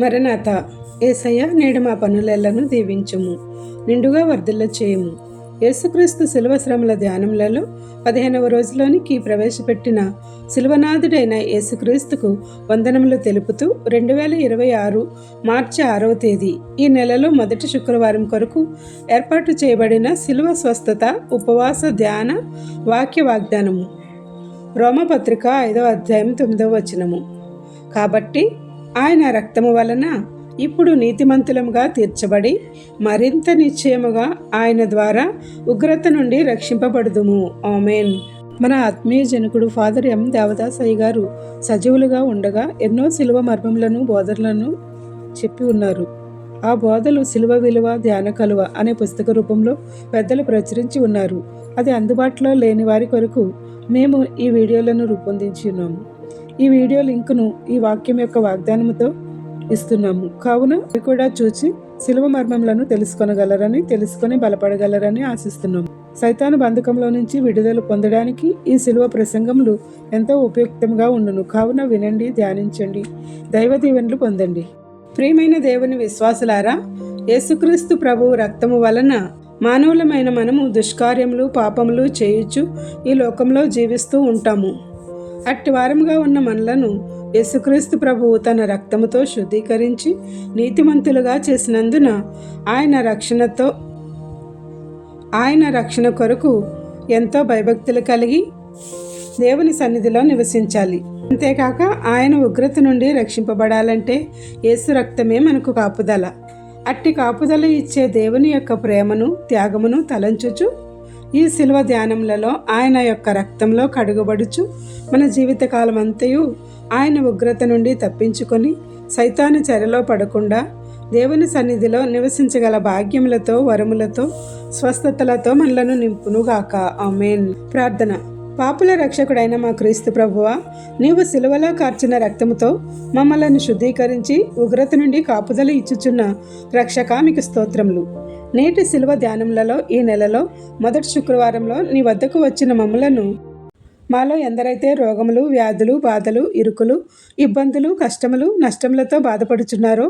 మరణాత యేసయ్య నేడు మా పనులెల్లను దీవించుము, నిండుగా వర్ధిల్ల చేయుము. యేసుక్రీస్తు శిలువ శ్రమల ధ్యానములలో 15వ రోజులోనికి ప్రవేశపెట్టిన శిలువనాథుడైన యేసుక్రీస్తుకు వందనములు తెలుపుతూ 2026 మార్చి 6వ తేదీ ఈ నెలలో మొదటి శుక్రవారం కొరకు ఏర్పాటు చేయబడిన శిలువ స్వస్థత ఉపవాస ధ్యాన వాక్య వాగ్దానము. రోమపత్రిక 5వ అధ్యాయం 9వ వచనము. కాబట్టి ఆయన రక్తము వలన ఇప్పుడు నీతిమంతులముగా తీర్చబడి మరింత నిశ్చయముగా ఆయన ద్వారా ఉగ్రత నుండి రక్షింపబడుదుము. ఆమేన్. మన ఆత్మీయ జనకుడు ఫాదర్ ఎం దేవదాసయ్య గారు సజీవులుగా ఉండగా ఎన్నో శిలువ మర్మములను బోధనలను చెప్పి ఉన్నారు. ఆ బోధలు శిలువ విలువ ధ్యాన కలువ అనే పుస్తక రూపంలో పెద్దలు ప్రచురించి ఉన్నారు. అది అందుబాటులో లేని వారి కొరకు మేము ఈ వీడియోలను రూపొందించి ఉన్నాము. ఈ వీడియో లింకును ఈ వాక్యం యొక్క వాగ్దానముతో ఇస్తున్నాము. కావున మీరు కూడా చూసి శిలువ మర్మములను తెలుసుకొని బలపడగలరని ఆశిస్తున్నాము. సైతాను బంధకంలో నుంచి విడుదల పొందడానికి ఈ శిలువ ప్రసంగములు ఎంతో ఉపయుక్తంగా ఉండును. కావున వినండి, ధ్యానించండి, దైవ దీవెనలు పొందండి. ప్రియమైన దేవుని విశ్వాసులారా, యేసుక్రీస్తు ప్రభువు రక్తము వలన మానవులమైన మనము దుష్కార్యములు పాపములు చేయుచు ఈ లోకంలో జీవిస్తూ ఉంటాము. అట్టి వారముగా ఉన్న మనలను యేసుక్రీస్తు ప్రభువు తన రక్తముతో శుద్ధీకరించి నీతిమంతులుగా చేసినందున ఆయన రక్షణ కొరకు ఎంతో భయభక్తులు కలిగి దేవుని సన్నిధిలో నివసించాలి. అంతేకాక ఆయన ఉగ్రత నుండి రక్షింపబడాలంటే యేసు రక్తమే మనకు కాపుదల. అట్టి కాపుదల ఇచ్చే దేవుని యొక్క ప్రేమను త్యాగమును తలంచుచు ఈ శిలువ ధ్యానములలో ఆయన యొక్క రక్తంలో కడుగబడుచు మన జీవితకాలం అంతయు ఆయన ఉగ్రత నుండి తప్పించుకొని సైతాను చెరలో పడకుండా దేవుని సన్నిధిలో నివసించగల భాగ్యములతో వరములతో స్వస్థతలతో మనలను నింపునుగాక. ఆమేన్. ప్రార్థన. పాపుల రక్షకుడైన మా క్రీస్తు ప్రభువా, నీవు శిలువలో కార్చిన రక్తముతో మమ్మలను శుద్ధీకరించి ఉగ్రత నుండి కాపుదల ఇచ్చుచున్న రక్షక మీకు స్తోత్రములు. నేటి శిలువ ధ్యానములలో ఈ నెలలో మొదటి శుక్రవారంలో నీ వద్దకు వచ్చిన మమ్మలను మాలో ఎందరైతే రోగములు వ్యాధులు బాధలు ఇరుకులు ఇబ్బందులు కష్టములు నష్టములతో బాధపడుచున్నారో,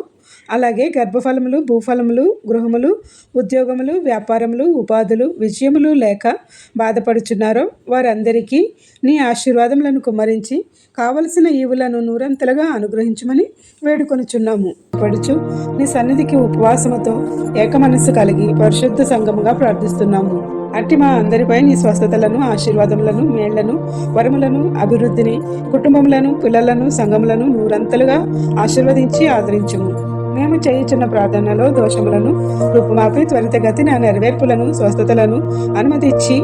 అలాగే గర్భఫలములు భూఫలములు గృహములు ఉద్యోగములు వ్యాపారములు ఉపాధులు విజయములు లేక బాధపడుచున్నారో వారందరికీ నీ ఆశీర్వాదములను కుమ్మరించి కావలసిన ఈవులను నూరంతలుగా అనుగ్రహించమని వేడుకొనుచున్నాము. పడుచు నీ సన్నిధికి ఉపవాసముతో ఏకమనస్సు కలిగి పరిశుద్ధ సంఘముగా ప్రార్థిస్తున్నాము. అట్టి మా అందరిపై నీ స్వస్థతలను ఆశీర్వాదములను మేళ్లను వరములను అభివృద్ధిని కుటుంబములను పిల్లలను సంఘములను నూరంతలుగా ఆశీర్వదించి ఆదరించుము. మేము చేయుచున్న ప్రార్థనలో దోషములను రూపుమాపి త్వరితగతిన నెరవేర్పులను స్వస్థతలను అనుమతించి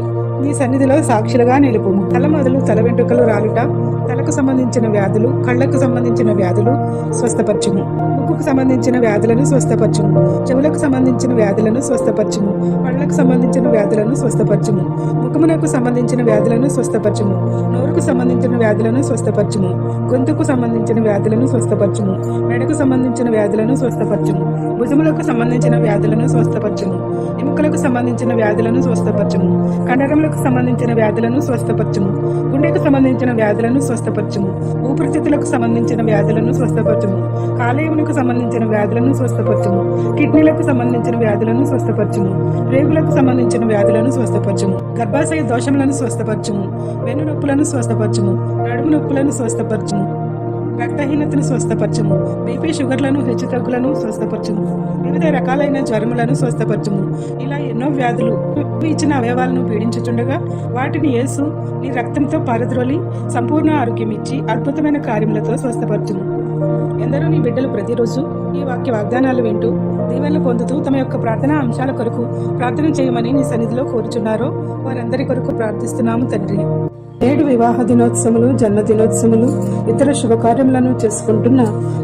నీ సన్నిధిలో సాక్షులుగా నిలుపుము. తల మొదలు తల వెంట్రుకలు రాలుట, తలకు సంబంధించిన వ్యాధులు, కళ్లకు సంబంధించిన వ్యాధులు స్వస్థపరచుము. ముక్కుకు సంబంధించిన వ్యాధులను స్వస్థపరచుము. చెవులకు సంబంధించిన వ్యాధులను స్వస్థపరచుము. పళ్లకు సంబంధించిన వ్యాధులను స్వస్థపరచుము. ముఖమునకు సంబంధించిన వ్యాధులను స్వస్థపరచుము. నోరుకు సంబంధించిన వ్యాధులను స్వస్థపరచుము. గొంతుకు సంబంధించిన వ్యాధులను స్వస్థపరచుము. మెడకు సంబంధించిన వ్యాధులను స్వస్థపరచుము. భుజములకు సంబంధించిన వ్యాధులను స్వస్థపరచుము. ఎముకలకు సంబంధించిన వ్యాధులను స్వస్థపరచుము. కండరములకు సంబంధించిన వ్యాధులను స్వస్థపరచుము. గుండెకు సంబంధించిన వ్యాధులను స్వస్థపరచుము. ఊపిరితిత్తులకు సంబంధించిన వ్యాధులను స్వస్థపరచుము. కాలేయమునకు సంబంధించిన వ్యాధులను స్వస్థపరచుము. కిడ్నీలకు సంబంధించిన వ్యాధులను స్వస్థపరచుము. రేగులకు సంబంధించిన వ్యాధులను స్వస్థపరచుము. గర్భాశయ దోషములను స్వస్థపరచుము. వెన్ను నొప్పులను స్వస్థపరచుము. నడుము నొప్పులను స్వస్థపరచుము. రక్తహీనతను స్వస్థపరచుము. బీపీ షుగర్లను హెచ్చుతగ్గులను స్వస్థపరచుము. వివిధ రకాలైన జ్వరములను స్వస్థపరచుము. ఇలా ఎన్నో వ్యాధులు ఇచ్చిన అవయవాలను పీడించుచుండగా వాటిని యేసు నీ రక్తంతో పారద్రోలి సంపూర్ణ ఆరోగ్యం ఇచ్చి అద్భుతమైన కార్యములతో స్వస్థపరచుము. ఎందరో నీ బిడ్డలు ప్రతిరోజు ఈ వాక్య వాగ్దానాలు వింటూ దీవెనలు పొందుతూ తమ యొక్క ప్రార్థనా అంశాల కొరకు ప్రార్థన చేయమని నీ సన్నిధిలో కోరుచున్నారో వారందరి కొరకు ప్రార్థిస్తున్నాము తండ్రి. నేడు వివాహ దినోత్సవములు జన్మదినోత్సవములు ఇతర శుభకార్యములను చేసుకుంటున్న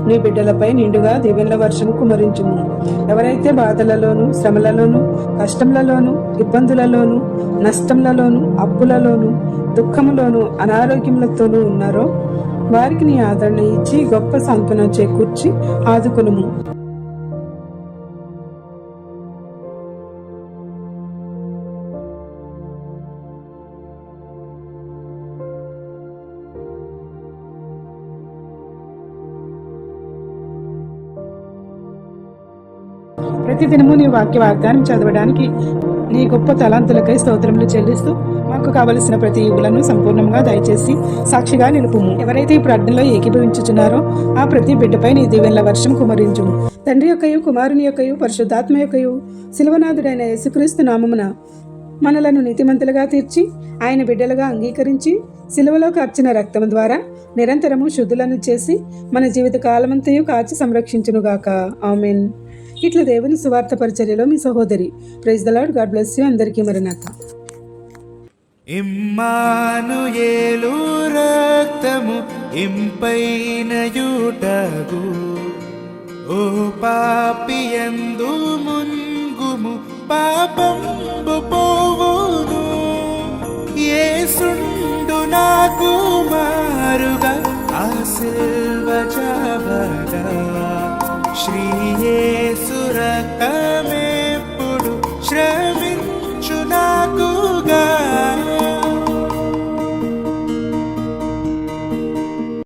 నీ బిడ్డలపై నిండుగా దీవెనల వర్షము కుమరించుము. ఎవరైతే బాధలలోను శ్రమలలోను కష్టములలోను ఇబ్బందులలోను నష్టములలోను అప్పులలోను దుఃఖములోను అనారోగ్యములతోనూ ఉన్నారో వారికి నీ ఆదరణ ఇచ్చి గొప్ప సాంత్వన చేకూర్చి ఆదుకొనుము. ప్రతిదినము నీ వాక్య వాగ్దానం చదవడానికి నీ గొప్ప తలాంతులకై స్తోత్రములు చెల్లిస్తూ మాకు కావలసిన ప్రతి యుగులను సంపూర్ణంగా దయచేసి సాక్షిగా నిలుపుము. ఎవరైతే ఈ ప్రార్థనలో ఏకీభవించుచున్నారో ఆ ప్రతి బిడ్డపై నీ దీవెనల వర్షం కుమరించుము. తండ్రి యొక్కయు, కుమారుని యొక్కయు, పరిశుద్ధాత్మ యొక్కయు, శిలువనాథుడైన యేసుక్రీస్తు నామమున మనలను నీతిమంతులుగా తీర్చి ఆయన బిడ్డలుగా అంగీకరించి సిలువలో కార్చిన రక్తము ద్వారా నిరంతరము శుద్ధులను చేసి మన జీవిత కాలమంతయు కాచి సంరక్షించునుగాక. ఆమెన్. ఇట్లా దేవుని సువార్త పరిచర్యలో మీ సహోదరి. Praise the Lord. God bless you. అందరికీ మరణాత. ఇమ్మానుయేలు రక్తము ఇంపైన యూటగు, ఓ పాపియందు మున్గుము పాపంబు పోవును. యేసుండు నాకు మారుగా ఆ సిల్వ చావగా, శ్రీ యేసు రక్త